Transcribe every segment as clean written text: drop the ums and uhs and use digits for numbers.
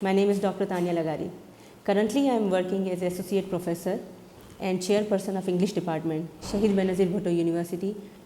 My name is Dr. Tanya Lagari. Currently, I am working as Associate Professor and Chairperson of English Department, Shahid Benazir Bhutto University,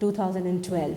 2012।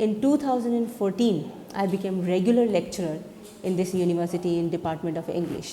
In 2014, I became regular lecturer in this university in Department of English।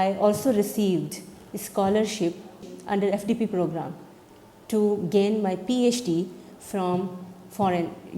I also received a scholarship under FDP program to gain my PhD from foreign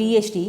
PhD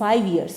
5 years।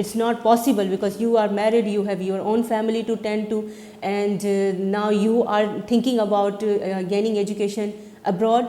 It's not possible because you are married, you have your own family to tend to, and now you are thinking about gaining education abroad।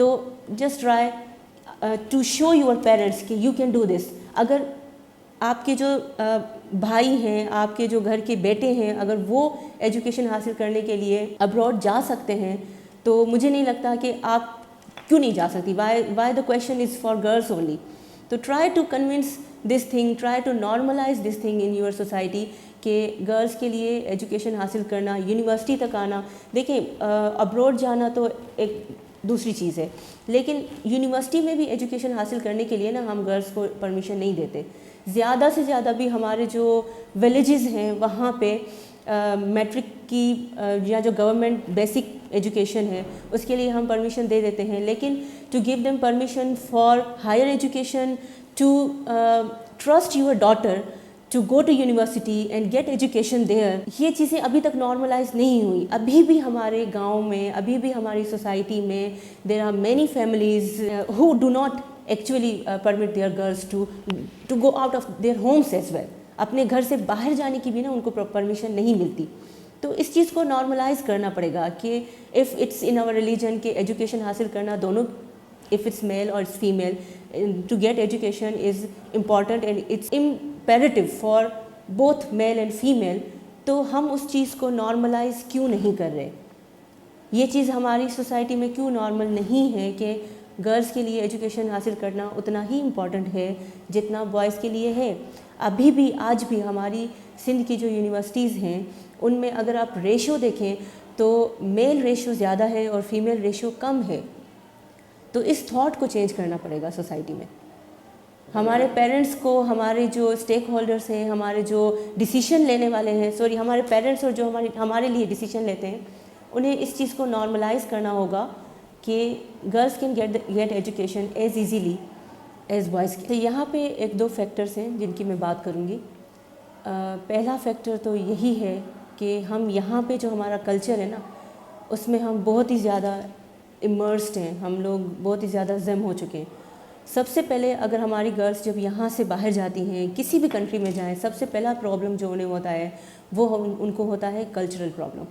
تو just try to show your parents کہ you can do this. اگر آپ کے جو بھائی ہیں, آپ کے جو گھر کے بیٹے ہیں, اگر وہ ایجوکیشن حاصل کرنے کے لیے ابراڈ جا سکتے ہیں تو مجھے نہیں لگتا کہ آپ کیوں نہیں جا سکتی. Why the question is for girls only. تو try to convince this thing, try to normalize this thing in your society کہ گرلس کے لیے ایجوکیشن حاصل کرنا, یونیورسٹی تک آنا. دیکھیں ابراڈ جانا تو ایک دوسری چیز ہے, لیکن یونیورسٹی میں بھی ایجوکیشن حاصل کرنے کے لیے نا ہم گرلس کو پرمیشن نہیں دیتے. زیادہ سے زیادہ بھی ہمارے جو ولیجز ہیں وہاں پہ میٹرک کی یا جو گورنمنٹ بیسک ایجوکیشن ہے اس کے لیے ہم پرمیشن دے دیتے ہیں, لیکن to give them permission for higher education, to trust your daughter to go to university and get education there, یہ چیزیں ابھی تک نارملائز نہیں ہوئی. ابھی بھی ہمارے گاؤں میں, ابھی بھی ہماری سوسائٹی میں there are many families who do not actually permit their girls to go out of their homes as well. اپنے گھر سے باہر جانے کی بھی نا ان کو پرمیشن نہیں ملتی. تو اس چیز کو نارملائز کرنا پڑے گا کہ if it's in our religion کہ ایجوکیشن حاصل کرنا دونوں, if it's male or it's female, to get education is important and it's imperative for both male and female. تو ہم اس چیز کو نارملائز کیوں نہیں کر رہے؟ یہ چیز ہماری سوسائٹی میں کیوں نارمل نہیں ہے کہ گرلس کے لیے ایجوکیشن حاصل کرنا اتنا ہی امپورٹنٹ ہے جتنا بوائز کے لیے ہے؟ ابھی بھی آج بھی ہماری سندھ کی جو یونیورسٹیز ہیں ان میں اگر آپ ریشو دیکھیں تو میل ریشو زیادہ ہے اور فیمیل ریشو کم ہے. تو اس تھاٹ کو چینج کرنا پڑے گا سوسائٹی میں. ہمارے پیرنٹس کو, ہمارے جو اسٹیک ہولڈرس ہیں, ہمارے جو ڈیسیشن لینے والے ہیں, ہمارے پیرنٹس اور جو ہمارے لیے ڈیسیشن لیتے ہیں, انہیں اس چیز کو نارملائز کرنا ہوگا کہ girls can get education as easily as boys. تو یہاں پہ ایک دو فیکٹرس ہیں جن کی میں بات کروں گی. پہلا فیکٹر تو یہی ہے کہ ہم یہاں پہ جو ہمارا کلچر ہے نا اس میں ہم بہت ہی زیادہ امرسڈ ہیں, ہم لوگ بہت ہی زیادہ ضم ہو چکے ہیں. سب سے پہلے اگر ہماری گرلس جب یہاں سے باہر جاتی ہیں, کسی بھی کنٹری میں جائیں, سب سے پہلا پرابلم جو انہیں ہوتا ہے وہ ان کو ہوتا ہے کلچرل پرابلم,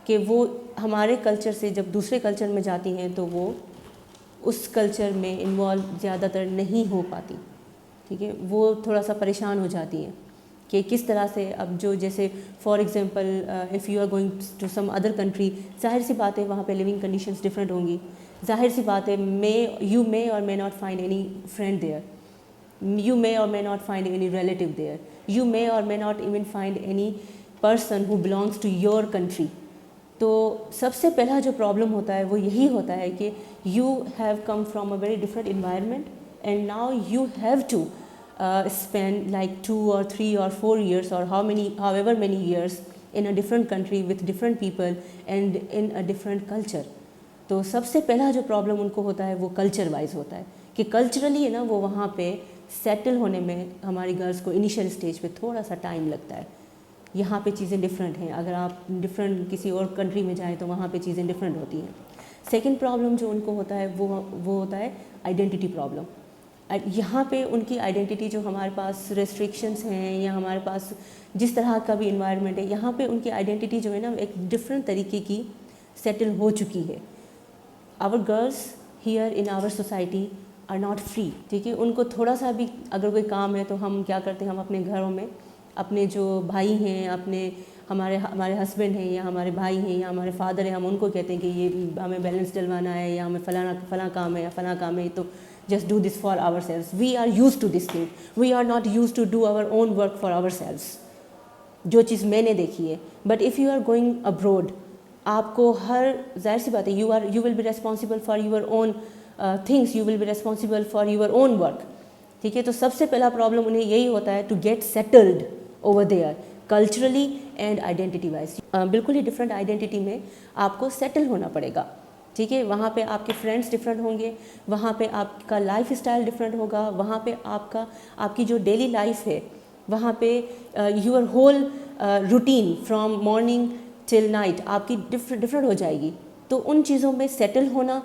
کہ وہ ہمارے کلچر سے جب دوسرے کلچر میں جاتی ہیں تو وہ اس کلچر میں انوالو زیادہ تر نہیں ہو پاتی. ٹھیک ہے, وہ تھوڑا سا پریشان ہو جاتی ہیں کہ کس طرح سے. اب جو جیسے for example if you are going to some other country, ظاہر سی بات ہے وہاں پہ لیونگ کنڈیشنز ڈفرینٹ ہوں گی. ظاہر سی بات ہے you may or may not find any friend there, you may or may not find any relative there, you may or may not even find any person who belongs to your country. تو سب سے پہلا جو problem ہوتا ہے وہ یہی ہوتا ہے کہ you have come from a very different environment and now you have to spend like 2 or 3 or 4 years or however many years in a different country with different people and in a different culture. تو سب سے پہلا جو problem in کو ہوتا ہے وہ culture wise ہوتا ہے کہ کلچرلی ہے نا وہ وہاں پہ سیٹل ہونے میں ہماری گرلس کو انیشیل اسٹیج پہ تھوڑا سا ٹائم لگتا ہے. یہاں پہ چیزیں ڈفرینٹ ہیں, اگر آپ ڈفرینٹ کسی اور کنٹری میں جائیں تو وہاں پہ چیزیں ڈفرینٹ ہوتی ہیں. سیکنڈ پرابلم جو ان کو ہوتا ہے وہ ہوتا ہے آئیڈینٹی پرابلم. یہاں پہ ان کی آئیڈینٹی جو ہمارے پاس ریسٹرکشنس ہیں یا ہمارے پاس جس طرح کا بھی انوائرمنٹ ہے, یہاں پہ ان کی آئیڈینٹی جو ہے نا ایک ڈفرینٹ طریقے کی سیٹل ہو چکی ہے. Our girls here in our society are not free. ٹھیک ہے, ان کو تھوڑا سا بھی اگر کوئی کام ہے تو ہم کیا کرتے ہیں, ہم اپنے گھروں میں اپنے جو بھائی ہیں, ہمارے ہسبینڈ ہیں یا ہمارے بھائی ہیں یا ہمارے فادر ہیں, ہم ان کو کہتے ہیں کہ یہ ہمیں بیلنس ڈلوانا ہے یا ہمیں فلاں کام ہے یا فلاں کام ہے, تو just do this for ourselves. We are used to this thing. We are not used to do our own work for ourselves. جو چیز میں نے دیکھی ہے. But if you are going abroad, آپ کو ہر ظاہر سی بات ہے you will be responsible for your own things. You will be responsible for your own work. ٹھیک ہے, تو سب سے پہلا پرابلم انہیں یہی ہوتا ہے to get settled over there culturally and identity wise. بالکل ہی ڈفرینٹ آئیڈینٹی میں آپ کو سیٹل ہونا پڑے گا. ٹھیک ہے, وہاں پہ آپ کے فرینڈس ڈفرینٹ ہوں گے, وہاں پہ آپ کا لائف اسٹائل ڈفرینٹ ہوگا, وہاں پہ آپ کی جو ڈیلی لائف ہے وہاں پہ your whole routine from morning till night آپ کی ڈفرینٹ ہو جائے گی. تو ان چیزوں میں سیٹل ہونا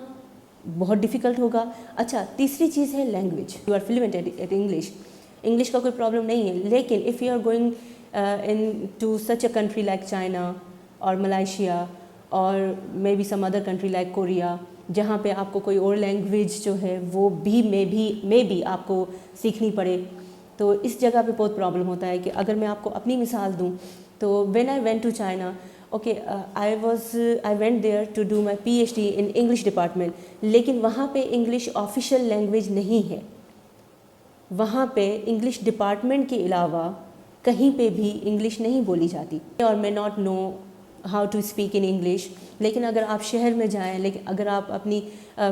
بہت ڈیفیکلٹ ہوگا. اچھا, تیسری چیز ہے language. You are fluent at English کا کوئی پرابلم نہیں ہے, لیکن if you are going into such a country like China اور Malaysia or maybe some other country like Korea, جہاں پہ آپ کو کوئی اور لینگویج جو ہے وہ بھی میں بھی آپ کو سیکھنی پڑے. تو اس جگہ پہ بہت پرابلم ہوتا ہے کہ اگر میں آپ کو اپنی مثال دوں تو when I went to China, okay I went there to do my P H D in English department, لیکن وہاں پہ انگلش آفیشیل لینگویج نہیں ہے. وہاں پہ انگلش ڈپارٹمنٹ کے علاوہ کہیں پہ بھی انگلش نہیں بولی جاتی, اور میں not know how to speak in English. لیکن اگر آپ شہر میں جائیں, لیکن اگر آپ اپنی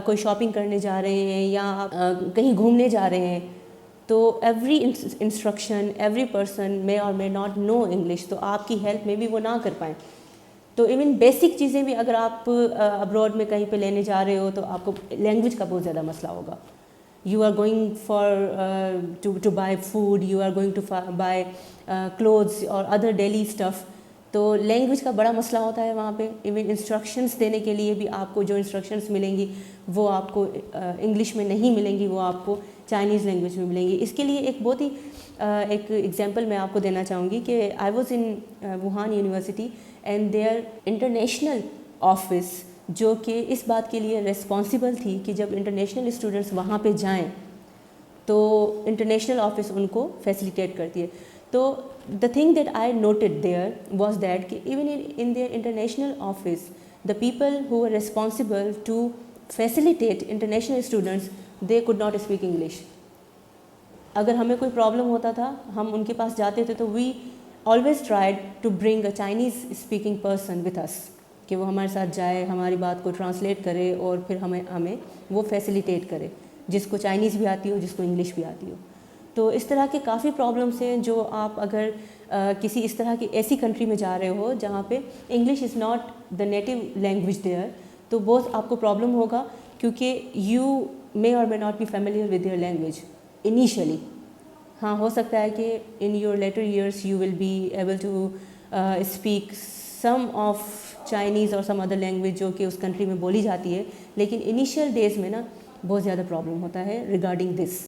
کوئی شاپنگ کرنے جا رہے ہیں یا آپ کہیں گھومنے جا رہے ہیں, تو ایوری انسٹرکشن ایوری پرسن میں اور میں ناٹ نو انگلش, تو آپ کی ہیلپ میں بھی وہ نہ کر پائیں. تو ایون بیسک چیزیں بھی اگر آپ ابراڈ میں کہیں پہ لینے جا رہے ہو تو آپ کو لینگویج کا بہت زیادہ مسئلہ ہوگا. You are going to buy food, you are going to buy clothes or other daily stuff. تو لینگویج کا بڑا مسئلہ ہوتا ہے وہاں پہ. ایون انسٹرکشنس دینے کے لیے بھی آپ کو جو انسٹرکشنس ملیں گی وہ آپ کو انگلش میں نہیں ملیں گی, وہ آپ کو چائنیز لینگویج میں ملیں گی. اس کے لیے ایک بہت ہی ایک ایگزامپل میں آپ کو دینا چاہوں گی کہ I was in Wuhan University and there international office جو کہ اس بات کے لیے ریسپانسبل تھی کہ جب انٹرنیشنل اسٹوڈنٹس وہاں پہ جائیں تو انٹرنیشنل آفس ان کو فیسیلیٹیٹ کرتی ہے. تو the thing that I noted there was that کہ even in their international office the people who are responsible to facilitate international students they could not speak English. اگر ہمیں کوئی problem ہوتا تھا ہم ان کے پاس جاتے تھے تو we always tried to bring a Chinese speaking person with us, کہ وہ ہمارے ساتھ جائے, ہماری بات کو ٹرانسلیٹ کرے اور پھر ہمیں وہ فیسیلیٹیٹ کرے, جس کو چائنیز بھی آتی ہو, جس کو انگلش بھی آتی ہو. تو اس طرح کے کافی پرابلمس ہیں جو آپ اگر کسی اس طرح کی ایسی کنٹری میں جا رہے ہو جہاں پہ English is not the native language there, تو بہت آپ کو پرابلم ہوگا, کیونکہ you may or may not be familiar with their language initially. ہاں ہو سکتا ہے کہ in your later years you will be able to speak some of Chinese or some other language جو کہ اس کنٹری میں بولی جاتی ہے, لیکن انیشیل ڈیز میں نا بہت زیادہ پرابلم ہوتا ہے ریگارڈنگ دس.